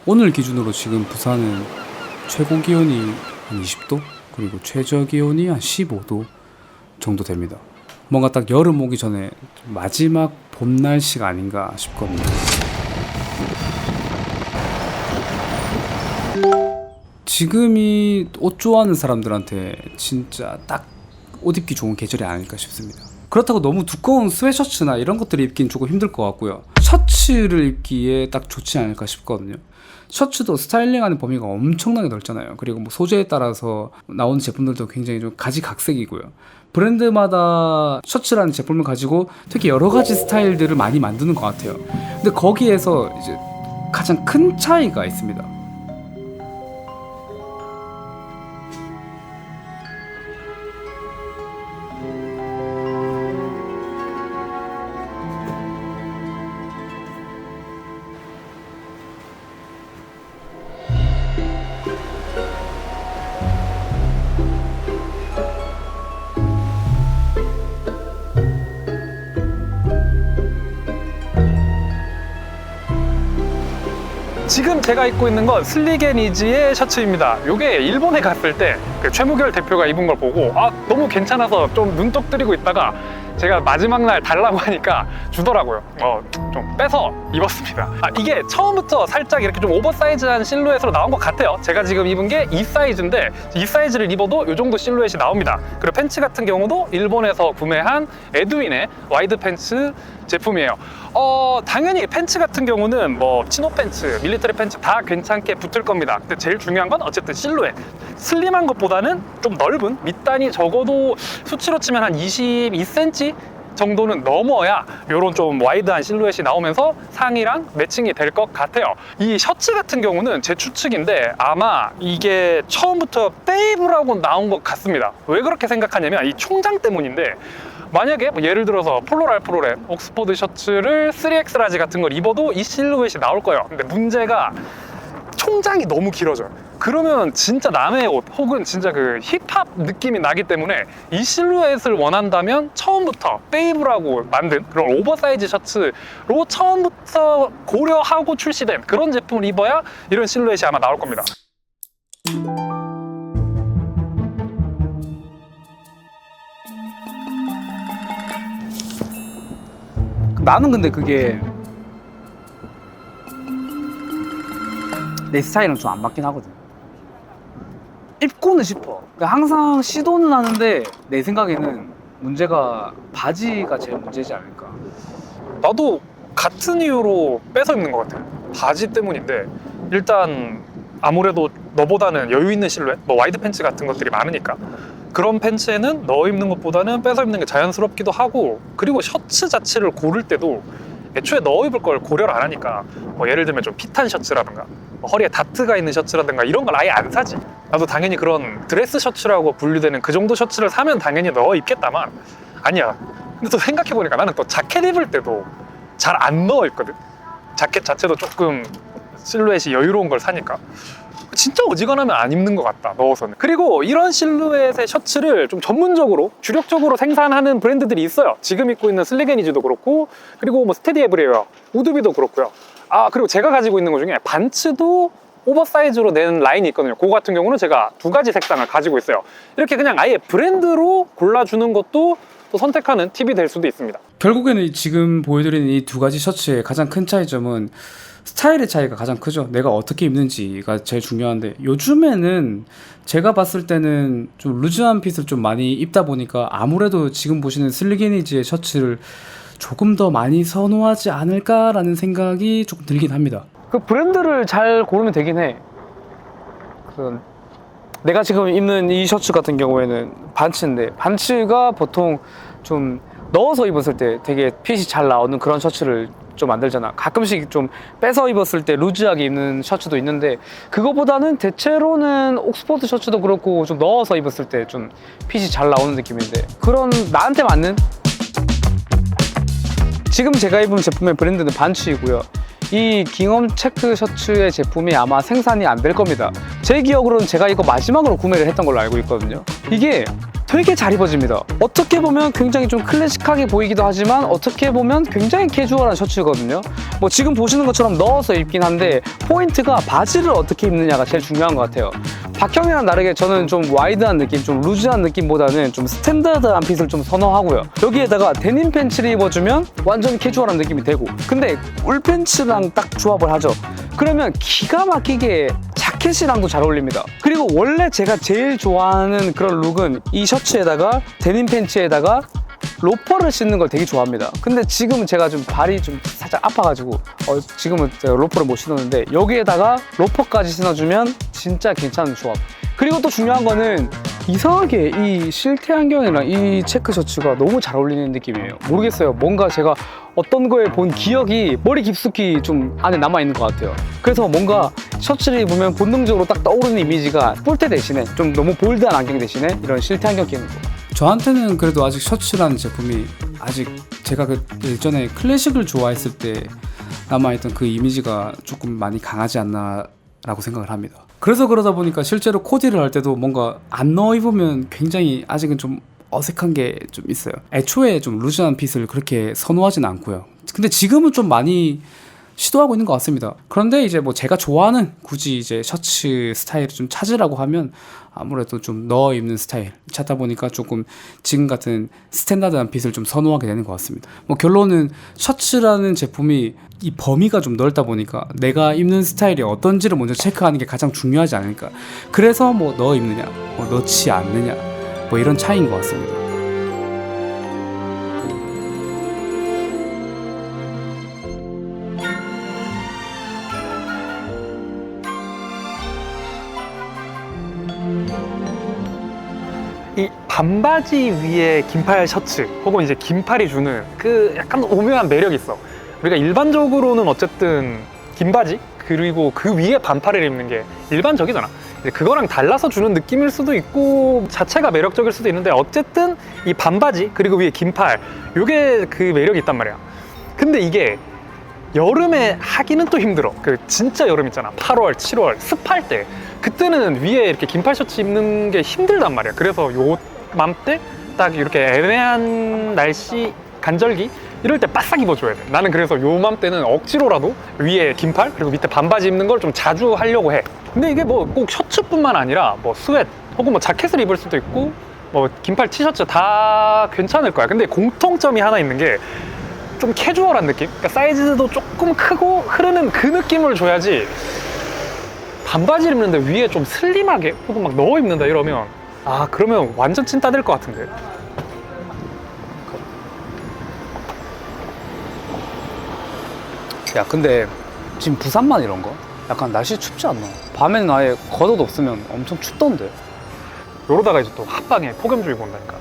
오늘 기준으로 지금 부산은 최고 기온이 한 20도, 그리고 최저 기온이 한 15도 정도 됩니다. 뭔가 딱 여름 오기 전에 마지막 봄 날씨가 아닌가 싶거든요. 지금이 옷 좋아하는 사람들한테 진짜 딱 옷 입기 좋은 계절이 아닐까 싶습니다. 그렇다고 너무 두꺼운 스웨셔츠나 이런 것들을 입긴 조금 힘들 것 같고요. 셔츠를 입기에 딱 좋지 않을까 싶거든요. 셔츠도 스타일링하는 범위가 엄청나게 넓잖아요. 그리고 뭐 소재에 따라서 나오는 제품들도 굉장히 좀 가지각색이고요. 브랜드마다 셔츠라는 제품을 가지고 되게 여러 가지 스타일들을 많이 만드는 것 같아요. 근데 거기에서 이제 가장 큰 차이가 있습니다. 지금 제가 입고 있는 건 슬리게니즈의 셔츠입니다. 이게 일본에 갔을 때 그 최무결 대표가 입은 걸 보고 너무 괜찮아서 좀 눈독 들이고 있다가 제가 마지막 날 달라고 하니까 주더라고요. 좀 빼서 입었습니다. 이게 처음부터 살짝 이렇게 좀 오버사이즈한 실루엣으로 나온 것 같아요. 제가 지금 입은 게 이 사이즈인데 이 사이즈를 입어도 이 정도 실루엣이 나옵니다. 그리고 팬츠 같은 경우도 일본에서 구매한 에드윈의 와이드 팬츠 제품이에요. 당연히 팬츠 같은 경우는 뭐 치노 팬츠, 밀리터리 팬츠 다 괜찮게 붙을 겁니다. 근데 제일 중요한 건 어쨌든 실루엣. 슬림한 것보다는 좀 넓은, 밑단이 적어도 수치로 치면 한 22cm 정도는 넘어야 이런 좀 와이드한 실루엣이 나오면서 상의랑 매칭이 될 것 같아요. 이 셔츠 같은 경우는 제 추측인데 아마 이게 처음부터 페이브라고 나온 것 같습니다. 왜 그렇게 생각하냐면 이 총장 때문인데, 만약에 예를 들어서 폴로랄프로렌 옥스퍼드 셔츠를 3X 라지 같은 걸 입어도 이 실루엣이 나올 거예요. 근데 문제가 총장이 너무 길어져요. 그러면 진짜 남의 옷 혹은 진짜 그 힙합 느낌이 나기 때문에 이 실루엣을 원한다면 처음부터 페이브라고 만든 그런 오버사이즈 셔츠로 처음부터 고려하고 출시된 그런 제품을 입어야 이런 실루엣이 아마 나올 겁니다. 나는 근데 그게 내 스타일은 좀 안 맞긴 하거든. 입고는 싶어. 그러니까 항상 시도는 하는데 내 생각에는 문제가 바지가 제일 문제지 않을까. 나도 같은 이유로 뺏어 입는 것 같아요. 바지 때문인데, 일단 아무래도 너보다는 여유 있는 실루엣, 뭐 와이드 팬츠 같은 것들이 많으니까 그런 팬츠에는 넣어 입는 것보다는 뺏어 입는 게 자연스럽기도 하고, 그리고 셔츠 자체를 고를 때도 애초에 넣어 입을 걸 고려를 안 하니까 뭐 예를 들면 좀 핏한 셔츠라든가 뭐 허리에 다트가 있는 셔츠라든가 이런 걸 아예 안 사지. 나도 당연히 그런 드레스 셔츠라고 분류되는 그 정도 셔츠를 사면 당연히 넣어 입겠다만, 아니야. 근데 또 생각해보니까 나는 또 자켓 입을 때도 잘 안 넣어 입거든. 자켓 자체도 조금 실루엣이 여유로운 걸 사니까 진짜 어지간하면 안 입는 것 같다, 넣어서는. 그리고 이런 실루엣의 셔츠를 좀 전문적으로 주력적으로 생산하는 브랜드들이 있어요. 지금 입고 있는 슬리게니즈도 그렇고, 그리고 뭐 스테디 에브리웨어, 우드비도 그렇고요. 그리고 제가 가지고 있는 것 중에 반츠도 오버사이즈로 낸 라인이 있거든요. 그거 같은 경우는 제가 두 가지 색상을 가지고 있어요. 이렇게 그냥 아예 브랜드로 골라주는 것도 또 선택하는 팁이 될 수도 있습니다. 결국에는 지금 보여드리는 이 두 가지 셔츠의 가장 큰 차이점은 스타일의 차이가 가장 크죠. 내가 어떻게 입는지가 제일 중요한데, 요즘에는 제가 봤을 때는 좀 루즈한 핏을 좀 많이 입다 보니까 아무래도 지금 보시는 슬리게니지의 셔츠를 조금 더 많이 선호하지 않을까라는 생각이 조금 들긴 합니다. 그 브랜드를 잘 고르면 되긴 해. 내가 지금 입는 이 셔츠 같은 경우에는 반츠인데, 반츠가 보통 좀 넣어서 입었을 때 되게 핏이 잘 나오는 그런 셔츠를 좀 만들잖아. 가끔씩 좀 빼서 입었을 때 루즈하게 입는 셔츠도 있는데, 그거보다는 대체로는 옥스퍼드 셔츠도 그렇고 좀 넣어서 입었을 때 좀 핏이 잘 나오는 느낌인데, 그런 나한테 맞는, 지금 제가 입은 제품의 브랜드는 반츠이고요. 이 깅엄 체크 셔츠의 제품이 아마 생산이 안 될 겁니다. 제 기억으로는 제가 이거 마지막으로 구매를 했던 걸로 알고 있거든요. 이게 되게 잘 입어집니다. 어떻게 보면 굉장히 좀 클래식하게 보이기도 하지만 어떻게 보면 굉장히 캐주얼한 셔츠거든요. 뭐 지금 보시는 것처럼 넣어서 입긴 한데 포인트가 바지를 어떻게 입느냐가 제일 중요한 것 같아요. 박형이랑 다르게 저는 좀 와이드한 느낌, 좀 루즈한 느낌보다는 좀 스탠다드한 핏을 좀 선호하고요. 여기에다가 데님 팬츠를 입어주면 완전 캐주얼한 느낌이 되고, 근데 울 팬츠랑 딱 조합을 하죠. 그러면 기가 막히게 자켓이랑도 잘 어울립니다. 그리고 원래 제가 제일 좋아하는 그런 룩은 이 셔츠에다가 데님 팬츠에다가 로퍼를 신는 걸 되게 좋아합니다. 근데 지금은 제가 좀 발이 좀 살짝 아파가지고 지금은 제가 로퍼를 못 신었는데 여기에다가 로퍼까지 신어주면 진짜 괜찮은 조합. 그리고 또 중요한 거는 이상하게 이 실태 안경이랑 이 체크 셔츠가 너무 잘 어울리는 느낌이에요. 모르겠어요. 뭔가 제가 어떤 거에 본 기억이 머리 깊숙이 좀 안에 남아있는 것 같아요. 그래서 뭔가 셔츠를 입으면 본능적으로 딱 떠오르는 이미지가 뿔테 대신에 좀 너무 볼드한 안경 대신에 이런 실태 안경 끼는 거. 저한테는 그래도 아직 셔츠라는 제품이 아직 제가 그 예전에 클래식을 좋아했을 때 남아있던 그 이미지가 조금 많이 강하지 않나 라고 생각을 합니다. 그래서 그러다 보니까 실제로 코디를 할 때도 뭔가 안 넣어 입으면 굉장히 아직은 좀 어색한 게 좀 있어요. 애초에 좀 루즈한 핏을 그렇게 선호하진 않고요. 근데 지금은 좀 많이 시도하고 있는 것 같습니다. 그런데 이제 뭐 제가 좋아하는 굳이 이제 셔츠 스타일을 좀 찾으라고 하면 아무래도 좀 넣어 입는 스타일 찾다 보니까 조금 지금 같은 스탠다드한 핏을 좀 선호하게 되는 것 같습니다. 뭐 결론은 셔츠라는 제품이 이 범위가 좀 넓다 보니까 내가 입는 스타일이 어떤지를 먼저 체크하는 게 가장 중요하지 않을까. 그래서 뭐 넣어 입느냐, 뭐 넣지 않느냐, 뭐 이런 차이인 것 같습니다. 이 반바지 위에 긴팔 셔츠 혹은 이제 긴팔이 주는 그 약간 오묘한 매력이 있어. 우리가 일반적으로는 어쨌든 긴 바지 그리고 그 위에 반팔을 입는 게 일반적이잖아. 이제 그거랑 달라서 주는 느낌일 수도 있고 자체가 매력적일 수도 있는데 어쨌든 이 반바지 그리고 위에 긴팔 요게 그 매력이 있단 말이야. 근데 이게 여름에 하기는 또 힘들어. 그 진짜 여름 있잖아. 8월, 7월 습할 때 그때는 위에 이렇게 긴팔 셔츠 입는 게 힘들단 말이야. 그래서 요맘때 딱 이렇게 애매한 날씨 간절기 이럴 때 바싹 입어줘야 돼. 나는 그래서 요맘때는 억지로라도 위에 긴팔 그리고 밑에 반바지 입는 걸 좀 자주 하려고 해. 근데 이게 뭐 꼭 셔츠뿐만 아니라 뭐 스웨트 혹은 뭐 자켓을 입을 수도 있고 뭐 긴팔 티셔츠 다 괜찮을 거야. 근데 공통점이 하나 있는 게 좀 캐주얼한 느낌? 그러니까 사이즈도 조금 크고 흐르는 그 느낌을 줘야지. 반바지를 입는데 위에 좀 슬림하게 혹은 막 넣어 입는다 이러면 그러면 완전 찐따 될 것 같은데. 야, 근데 지금 부산만 이런 거? 약간 날씨 춥지 않나? 밤에는 아예 겉옷 없으면 엄청 춥던데. 이러다가 이제 또 합방에 폭염주의보 온다니까.